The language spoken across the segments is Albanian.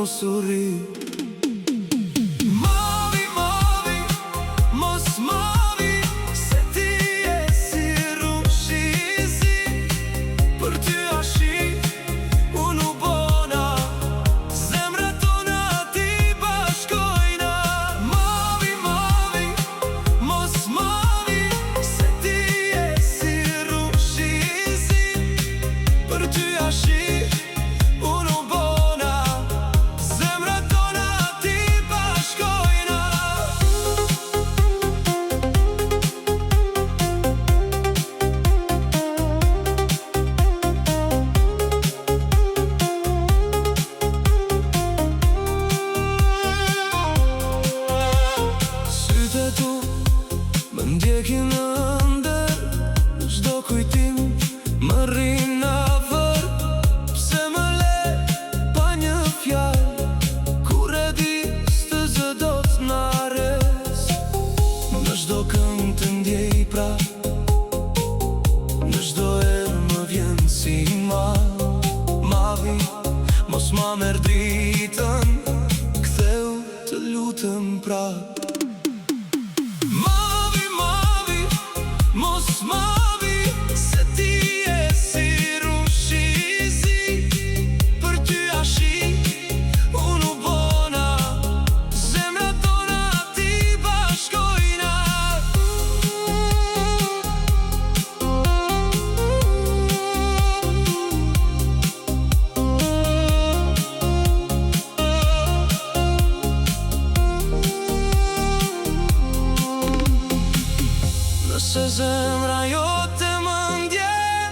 mos u rri. Mavi, mavi, mos mavi, se ti je si rrushi I zi. Për ty ashi, unë u bona, zemrat tona ti bashkojna. Mavi, mavi, mos mavi, se ti je si rrushi I zi. Për ty ashi, unë u bona, zemrat tona ti bashkojna. Sytë e tu më ndjekin në ndër, në çdo kujtim më rrin afër. Pse më le pa një fjalë, kur e di s'të zë dot n'ares. Në çdo këngë të ndjej prap, në çdo erë më vjen si mavi. Mos ma merr dritën, ktheu të lutem prap. Mavi, mavi, mos mavi, se ti je si rrushi I zi. Për ty ashi, unë u bona, zemrat tona ti bashkojna. Nëse zemra jote më ndjen,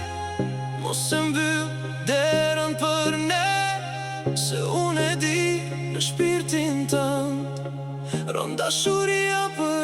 mos e mbyll derën për ne. Se unë e di në shpirtin tënd, ron dashuria për